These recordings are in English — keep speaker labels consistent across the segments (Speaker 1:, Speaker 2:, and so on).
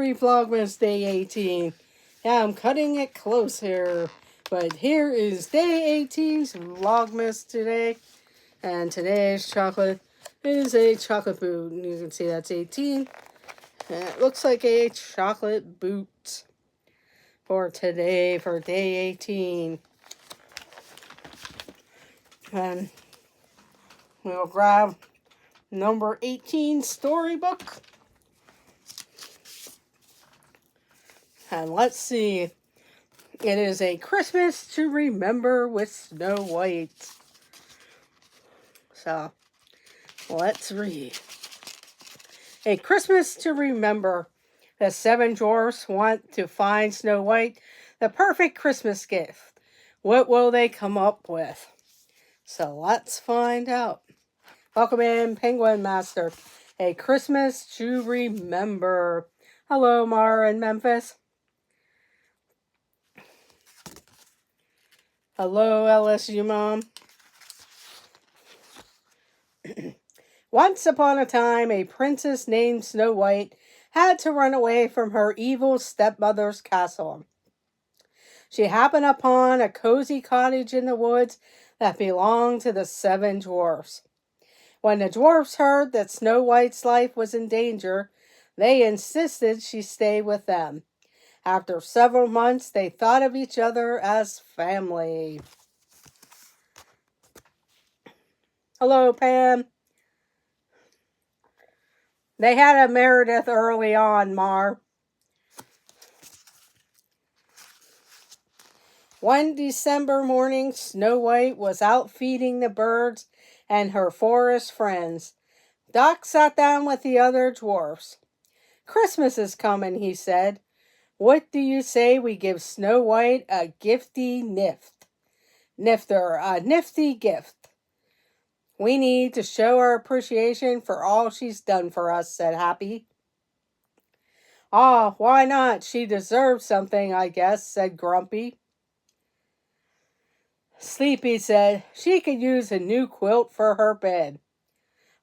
Speaker 1: Anniversary Vlogmas Day 18. Yeah, I'm cutting it close here. But here is Day 18's Vlogmas today. And today's chocolate is a chocolate boot. And you can see that's 18. And it looks like a chocolate boot for today, for Day 18. And we'll grab number 18 storybook. And let's see. It is a Christmas to remember with Snow White. So, let's read. A Christmas to remember. The 7 dwarfs want to find Snow White the perfect Christmas gift. What will they come up with? So, let's find out. Welcome in, Penguin Master. A Christmas to remember. Hello, Mara in Memphis. Hello, LSU Mom. Once upon a time, a princess named Snow White had to run away from her evil stepmother's castle. She happened upon a cozy cottage in the woods that belonged to the 7 dwarfs. When the dwarfs heard that Snow White's life was in danger, they insisted she stay with them. After several months, they thought of each other as family. Hello, Pam. They had a Meredith early on, Mar. One December morning, Snow White was out feeding the birds and her forest friends. Doc sat down with the other dwarfs. "Christmas is coming," he said. "What do you say we give Snow White a nifty gift? We need to show our appreciation for all she's done for us," said Happy. "Ah, why not? She deserves something, I guess," said Grumpy. Sleepy said she could use a new quilt for her bed.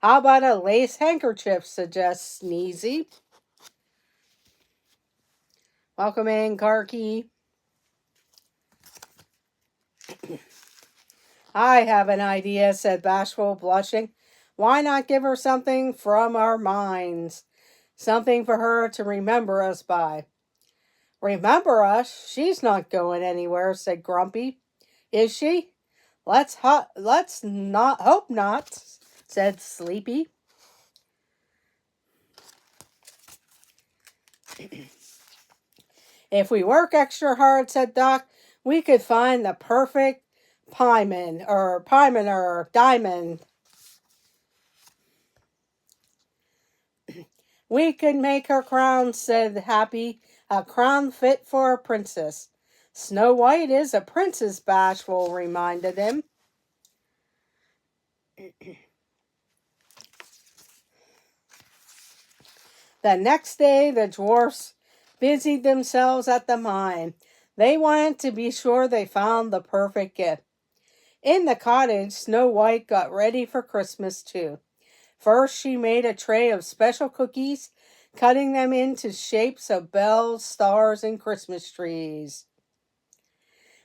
Speaker 1: "How about a lace handkerchief?" suggests Sneezy. Welcome in, Karki. "I have an idea," said Bashful, blushing. "Why not give her something from our minds? Something for her to remember us by." "Remember us? She's not going anywhere," said Grumpy. "Is she? Let's not hope not," said Sleepy. "If we work extra hard," said Doc, "we could find the perfect diamond. "We could make her crown," said Happy, "a crown fit for a princess." "Snow White is a princess," Bashful reminded him. The next day, the dwarfs busied themselves at the mine. They wanted to be sure they found the perfect gift. In the cottage, Snow White got ready for Christmas too. First, she made a tray of special cookies, cutting them into shapes of bells, stars, and Christmas trees.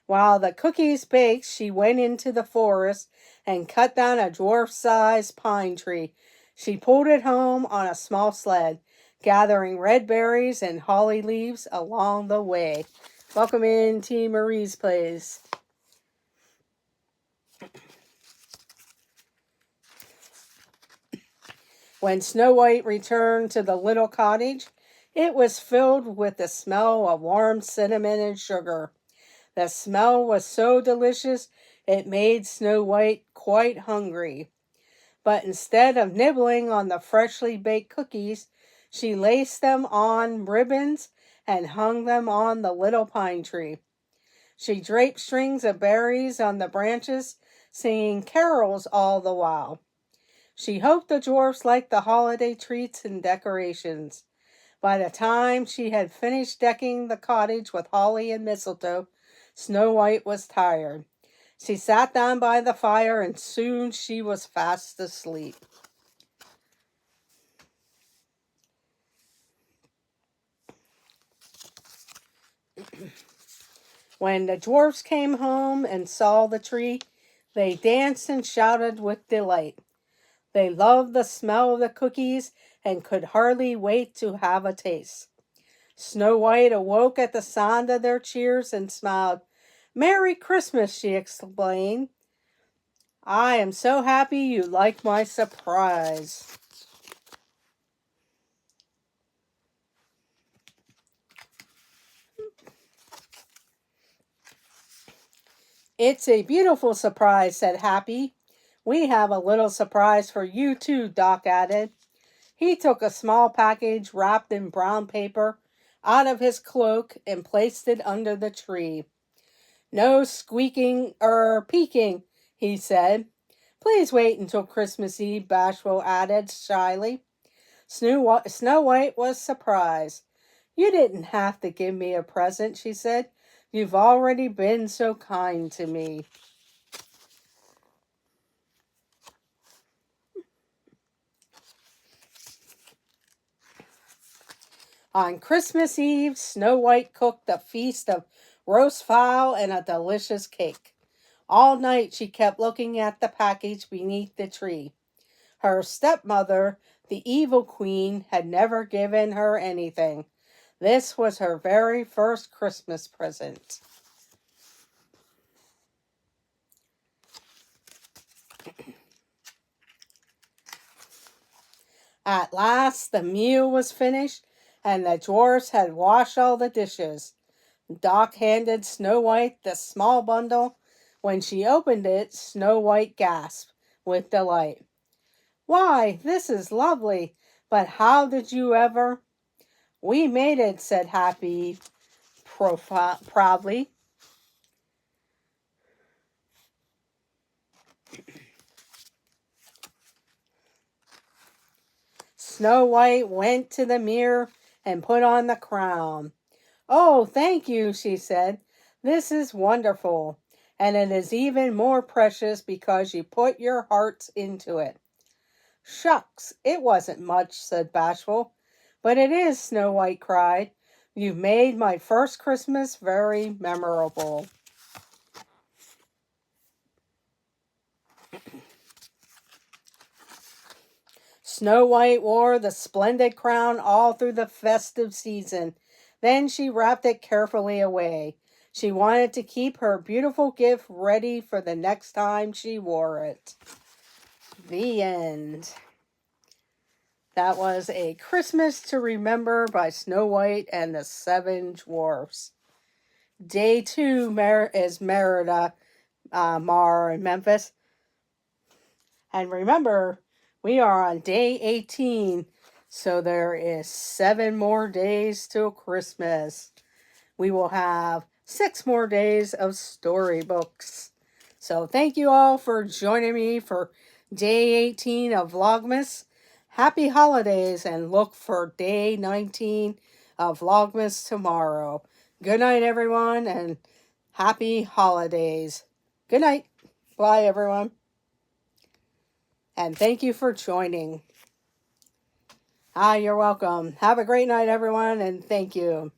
Speaker 1: While the cookies baked, she went into the forest and cut down a dwarf-sized pine tree. She pulled it home on a small sled, gathering red berries and holly leaves along the way. Welcome in, Team Marie's Place. When Snow White returned to the little cottage, it was filled with the smell of warm cinnamon and sugar. The smell was so delicious, it made Snow White quite hungry. But instead of nibbling on the freshly baked cookies, she laced them on ribbons and hung them on the little pine tree. She draped strings of berries on the branches, singing carols all the while. She hoped the dwarfs liked the holiday treats and decorations. By the time she had finished decking the cottage with holly and mistletoe, Snow White was tired. She sat down by the fire, and soon she was fast asleep. When the dwarfs came home and saw the tree, they danced and shouted with delight. They loved the smell of the cookies and could hardly wait to have a taste. Snow White awoke at the sound of their cheers and smiled. "Merry Christmas," she explained. "I am so happy you like my surprise." "It's a beautiful surprise," said Happy. "We have a little surprise for you too," Doc added. He took a small package wrapped in brown paper out of his cloak and placed it under the tree. "No squeaking or peeking," he said. "Please wait until Christmas Eve," Bashful added shyly. Snow White was surprised. "You didn't have to give me a present," she said. "You've already been so kind to me." On Christmas Eve, Snow White cooked a feast of roast fowl and a delicious cake. All night she kept looking at the package beneath the tree. Her stepmother, the evil queen, had never given her anything. This was her very first Christmas present. At last the meal was finished, and the dwarfs had washed all the dishes. Doc handed Snow White the small bundle. When she opened it, Snow White gasped with delight. "Why, this is lovely! But how did you ever—" "We made it," said Happy proudly. Snow White went to the mirror and put on the crown. "Oh, thank you," she said. "This is wonderful. And it is even more precious because you put your hearts into it." "Shucks, it wasn't much," said Bashful. "But it is," Snow White cried. "You've made my first Christmas very memorable." Snow White wore the splendid crown all through the festive season. Then she wrapped it carefully away. She wanted to keep her beautiful gift ready for the next time she wore it. The end. That was A Christmas to Remember by Snow White and the Seven Dwarfs. Day 2 is Merida, Mar, and Memphis. And remember, we are on day 18, so there is 7 more days till Christmas. We will have 6 more days of storybooks. So thank you all for joining me for day 18 of Vlogmas. Happy holidays, and look for day 19 of Vlogmas tomorrow. Good night, everyone, and happy holidays. Good night. Bye, everyone. And thank you for joining. You're welcome. Have a great night, everyone, and thank you.